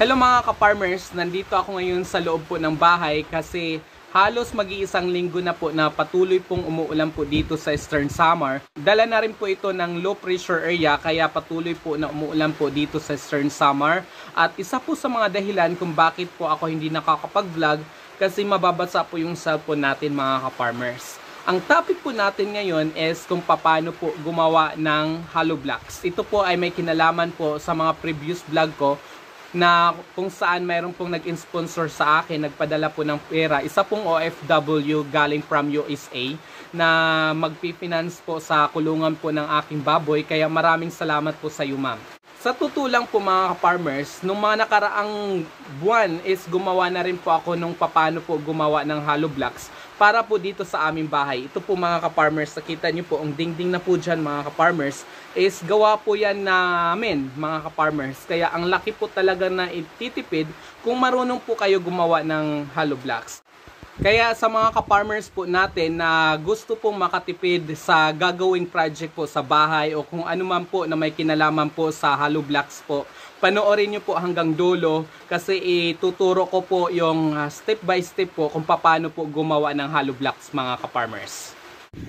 Hello mga ka-farmers, nandito ako ngayon sa loob po ng bahay kasi halos mag-iisang linggo na po na patuloy pong umuulan po dito sa Eastern Samar. Dala na rin po ito ng low pressure area kaya patuloy po na umuulan po dito sa Eastern Samar. At isa po sa mga dahilan kung bakit po ako hindi nakakapag-vlog kasi mababasa po yung cellphone natin mga ka-farmers. Ang topic po natin ngayon is kung paano po gumawa ng hollow blocks. Ito po ay may kinalaman po sa mga previous vlog ko na kung saan mayroon pong nag-sponsor sa akin, nagpadala po ng pera. Isa pong OFW galing from USA na magpifinance po sa kulungan po ng aking baboy. Kaya maraming salamat po sa iyo, ma'am. Sa totoo lang po mga ka-farmers, nung mga nakaraang buwan is gumawa na rin po ako nung paano po gumawa ng hollow blocks para po dito sa aming bahay. Ito po mga ka-farmers, nakita nyo po ang dingding na po dyan mga ka-farmers is gawa po yan namin mga ka-farmers. Kaya ang laki po talaga na ititipid kung marunong po kayo gumawa ng hollow blocks. Kaya sa mga ka-farmers po natin na gusto pong makatipid sa gagawing project po sa bahay o kung ano man po na may kinalaman po sa hollow blocks po, panoorin nyo po hanggang dulo kasi ituturo ko po yung step by step po kung paano po gumawa ng hollow blocks mga ka-farmers.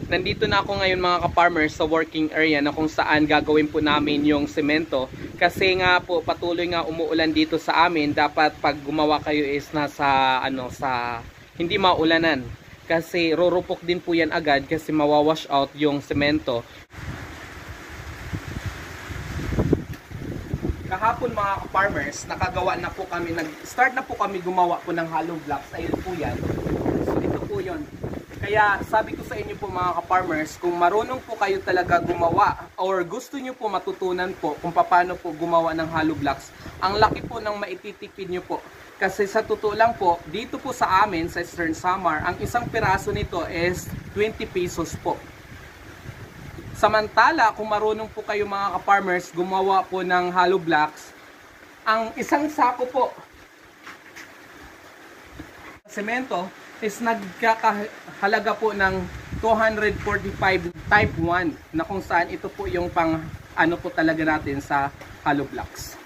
Nandito na ako ngayon mga ka-farmers sa working area na kung saan gagawin po namin yung semento kasi nga po patuloy nga umuulan dito sa amin. Dapat pag gumawa kayo is nasa sa hindi maulanan kasi rurupok din po yan agad kasi mawawash out yung semento. Kahapon mga ka-farmers, nakagawa na po kami, nag-start na po kami gumawa po ng hollow blocks. Ayun po yan. So ito po yun. Kaya sabi ko sa inyo po mga ka-farmers, kung marunong po kayo talaga gumawa or gusto nyo po matutunan po kung paano po gumawa ng hollow blocks, ang laki po ng maititipid nyo po. Kasi sa totoo lang po, dito po sa amin sa Eastern Samar, ang isang piraso nito is 20 pesos po. Samantala, kung marunong po kayo mga ka-farmers gumawa po ng hollow blocks, ang isang sako po semento is nagkakahalaga po ng 245 type 1 na kung saan ito po yung pang ano po talaga natin sa hollow blocks.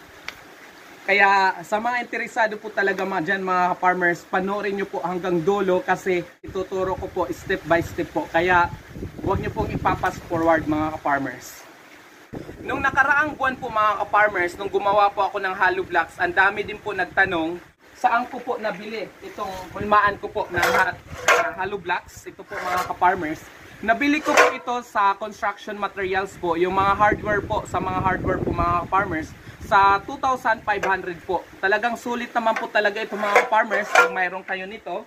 Kaya sa mga interesado po talaga dyan mga farmers, panoorin nyo po hanggang dulo kasi ituturo ko po step by step po. Kaya huwag nyo pong ipapas forward mga farmers. Nung nakaraang buwan po mga farmers, nung gumawa po ako ng hollow blocks, ang dami din po nagtanong saan ko po nabili itong hulmaan ko po ng hollow blocks. Ito po mga farmers. Nabili ko po ito sa construction materials po, yung mga hardware po, sa mga hardware po mga farmers. Sa 2,500 po. Talagang sulit naman po talaga ito mga farmers kung mayroon kayo nito.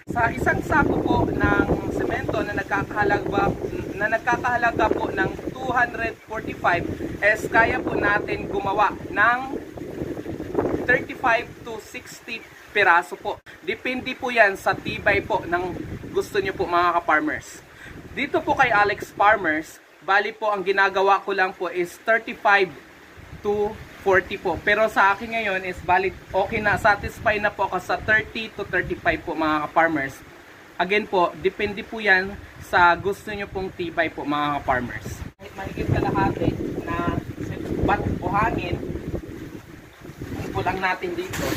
Sa isang sako po ng semento na nagkakahalaga po ng 245 is kaya po natin gumawa ng 35 to 60 piraso po. Depende po yan sa tibay po ng gusto nyo po mga ka-farmers. Dito po kay Alex Farmers, bali po ang ginagawa ko lang po is 35 to 40 po. Pero sa akin ngayon is valid, okay na, satisfied na po ako sa 30 to 35 po mga ka-farmers. Again po, depende po yan sa gusto nyo pong tibay po mga ka-farmers. Kahit mahigit kalahati na bat o hangin, kulang natin dito.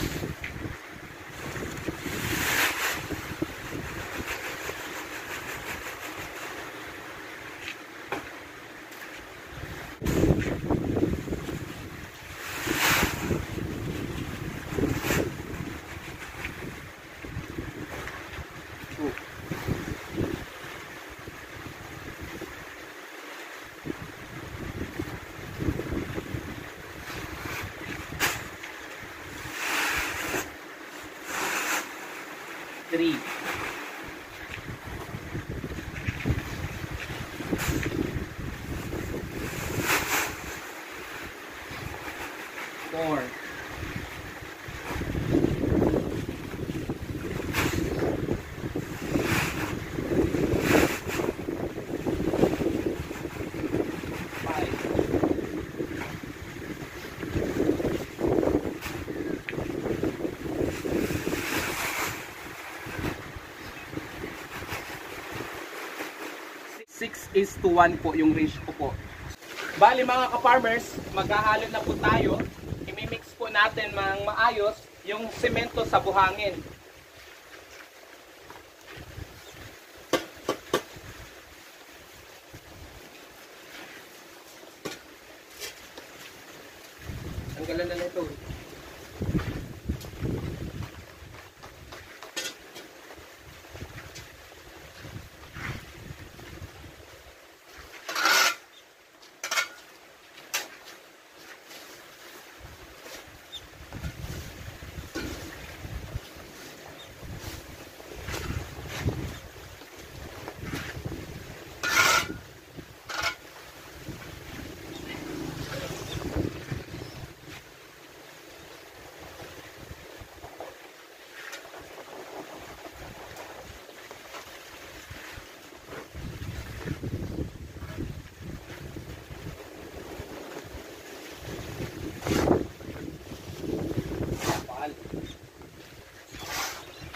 Three. Four. Six is to 1 po yung ratio ko po. Bali mga ka-farmers, maghahalo na po tayo. I-mix po natin maayos yung semento sa buhangin. Tanggalan na ito.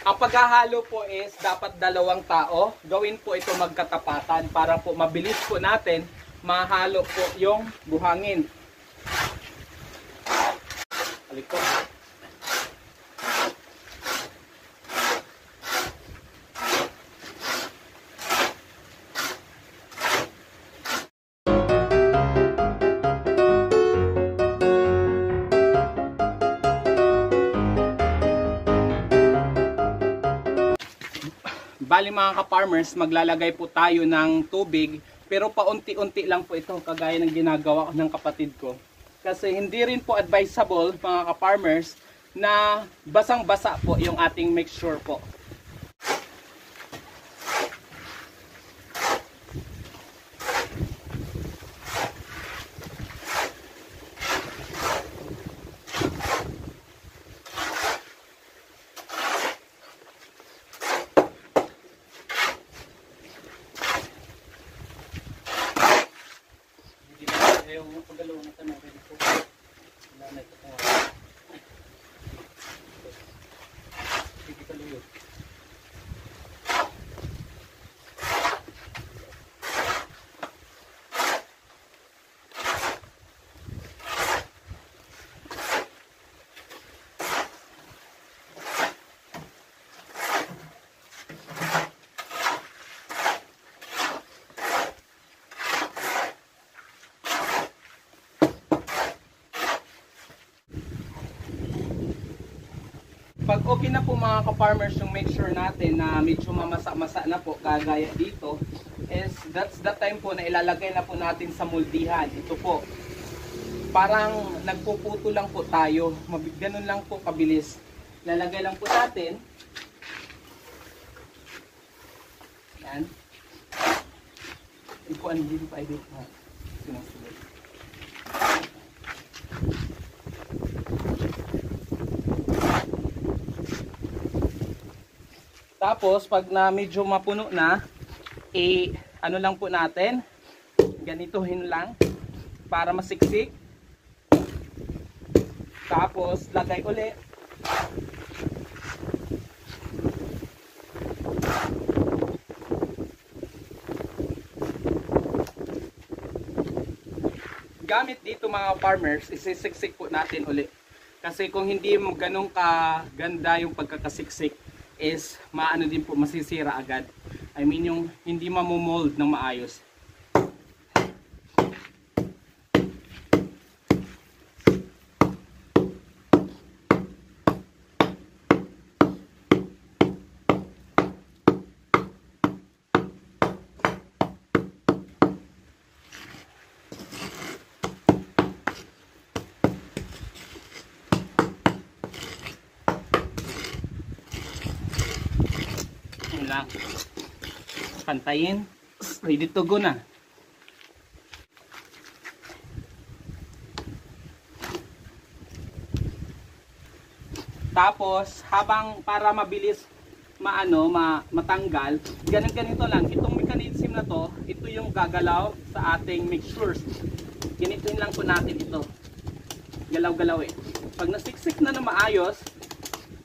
Ang paghahalo po is dapat 2 tao. Gawin po ito magkatapatan para po mabilis po natin mahalo po yung buhangin. Balik po. Bali mga ka-farmers, maglalagay po tayo ng tubig, pero paunti-unti lang po ito, kagaya ng ginagawa ng kapatid ko. Kasi hindi rin po advisable mga ka-farmers na basang-basa po yung ating mixture po. Yung pagalaw na tanong rin po. Wala na ito kung ano. Sige kaluyo. Pag okay na po mga ka-farmers yung mixture natin na medyo mamasa-masa na po, kagaya dito, is that's the time po na ilalagay na po natin sa muldihan. Ito po, parang nagpuputo lang po tayo, ganun lang po kabilis. Lalagay lang po natin. Yan. Ikuan din pa edit na sinusunod. Tapos, pag na medyo mapuno na, ano lang po natin, ganituhin lang para masiksik. Tapos, lagay ulit. Gamit dito mga farmers, isisiksik po natin ulit. Kasi kung hindi ganun kaganda yung pagkakasiksik, is maano din po, masisira agad. I mean yung hindi mamumold ng maayos. Lang pantayin, ready to go na. Tapos habang para mabilis matanggal, ganito lang itong mechanism na to, ito yung gagalaw sa ating mixtures. Ganitoin lang po natin ito, galaw-galaw pag nasiksik na maayos,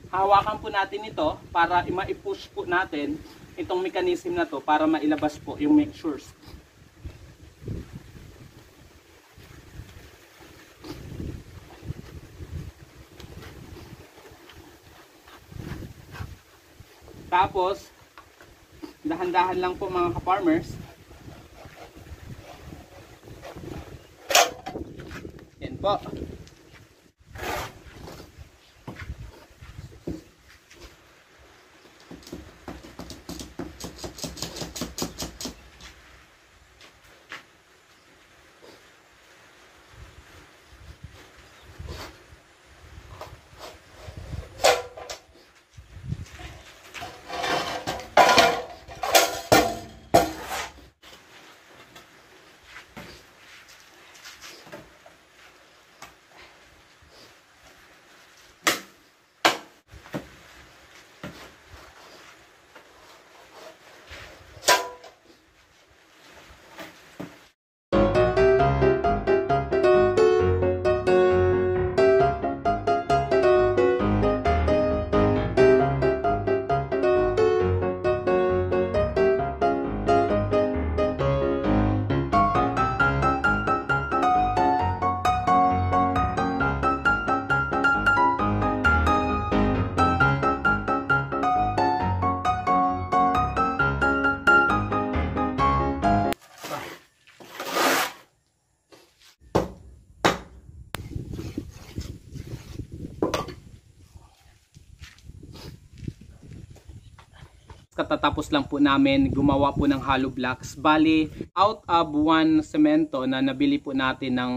hawakan po natin ito para ma-push po natin itong mechanism na to para mailabas po yung mixtures. Tapos, dahan-dahan lang po mga ka-farmers. Yan po. Katatapos lang po namin gumawa po ng hollow blocks. Bali, out of one semento na nabili po natin ng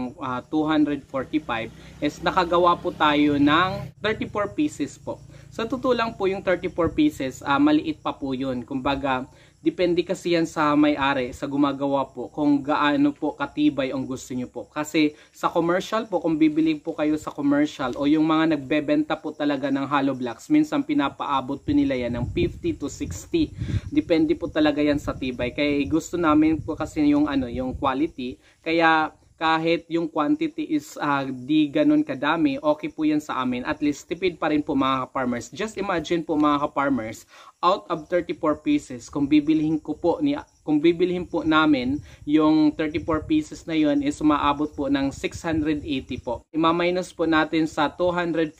245 is nakagawa po tayo ng 34 pieces po. Sa totoo lang po yung 34 pieces, maliit pa po yun. Kumbaga, depende kasi yan sa may-ari, sa gumagawa po, kung gaano po katibay ang gusto nyo po. Kasi sa commercial po, kung bibili po kayo sa commercial o yung mga nagbebenta po talaga ng hollow blocks, minsan pinapaabot po nila yan ng 50 to 60. Depende po talaga yan sa tibay. Kaya gusto namin po kasi yung, yung quality. Kaya kahit yung quantity is di ganun kadami, okay po yan sa amin. At least tipid pa rin po mga ka-farmers. Just imagine po mga ka-farmers, out of 34 pieces, kung bibilihin po namin yung 34 pieces na yun is umaabot po ng 680 po. Ima-minus po natin sa 245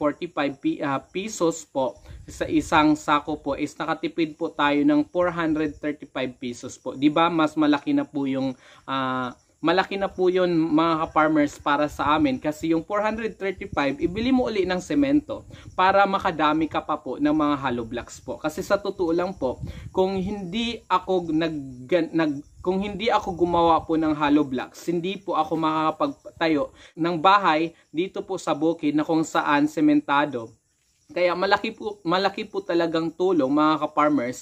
pesos po sa isang sako po is nakatipid po tayo ng 435 pesos po. 'Di ba? Mas malaki na po yung malaki na po yun mga ka-farmers para sa amin kasi yung 435 ibili mo uli ng semento para makadami ka pa po ng mga hollow blocks po. Kasi sa totoo lang po, kung hindi ako gumawa po ng hollow blocks, hindi po ako makakapagtayo ng bahay dito po sa bukid na kung saan sementado. Kaya malaki po talagang tulong mga ka-farmers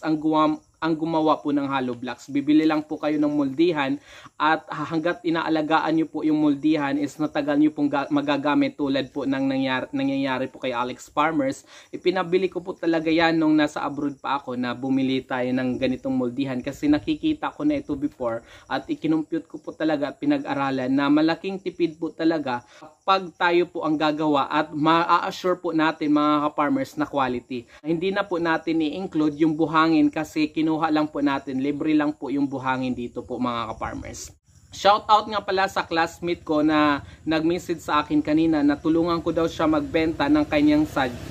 ang gumawa po ng hollow blocks. Bibili lang po kayo ng moldihan at hanggat inaalagaan nyo po yung moldihan is natagal nyo pong magagamit tulad po ng nangyayari po kay Alex Farmers. Ipinabili ko po talaga yan nung nasa abroad pa ako na bumili tayo ng ganitong moldihan kasi nakikita ko na ito before at ikinumpute ko po talaga at pinag-aralan na malaking tipid po talaga pag tayo po ang gagawa at ma-assure po natin mga ka-farmers na quality. Hindi na po natin i-include yung buhangin kasi kinuha lang po natin, libre lang po yung buhangin dito po mga ka-farmers. Shout out nga pala sa classmate ko na nag-message sa akin kanina na tulungan ko daw siya magbenta ng kanyang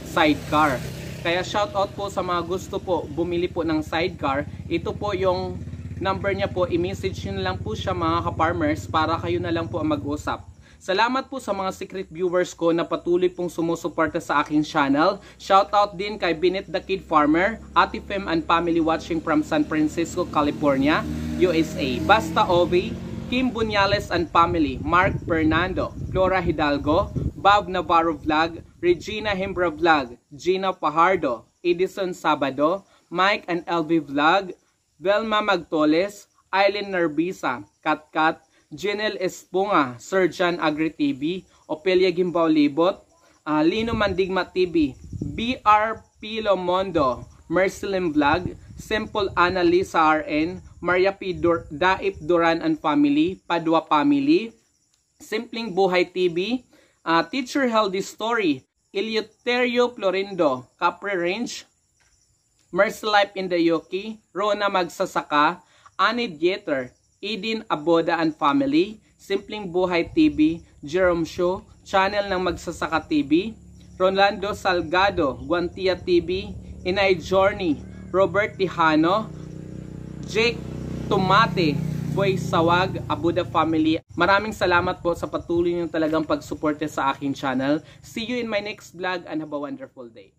sidecar. Kaya shout out po sa mga gusto po bumili po ng sidecar. Ito po yung number niya po, i-message nyo lang po siya mga ka-farmers para kayo na lang po ang mag-usap. Salamat po sa mga secret viewers ko na patuloy pong sumusuporta sa aking channel. Shoutout din kay Binet the Kid Farmer, Ate Fem and family watching from San Francisco, California, USA. Basta Ovi, Kim Bunyales and family, Mark Fernando, Flora Hidalgo, Bob Navarro Vlog, Regina Himbra Vlog, Gina Pajardo, Edison Sabado, Mike and LV Vlog, Velma Magtoles, Eileen Nervisa, Katkat, Janelle Espunga, Surgeon Agri TV, Opelia Gimbao Libot, Lino Mandigma TV, BR Pilo Mondo, Mercelim Vlog, Simple Annalisa RN, Maria P. Daip Duran and Family, Padua Family, Simpleng Buhay TV, Teacher Healthy Story, Eleuterio Florindo, Capre Range, Mercy Life in the Yoki, Rona Magsasaka, Annie Dieter, Eden Aboda and Family, Simpleng Buhay TV, Jerome Show, Channel ng Magsasaka TV, Rolando Salgado, Guantia TV, Inay Journey, Robert Tijano, Jake Tomate, Boy Sawag, Abuda family. Maraming salamat po sa patuloy niyong talagang pagsuporte sa aking channel. See you in my next vlog and have a wonderful day.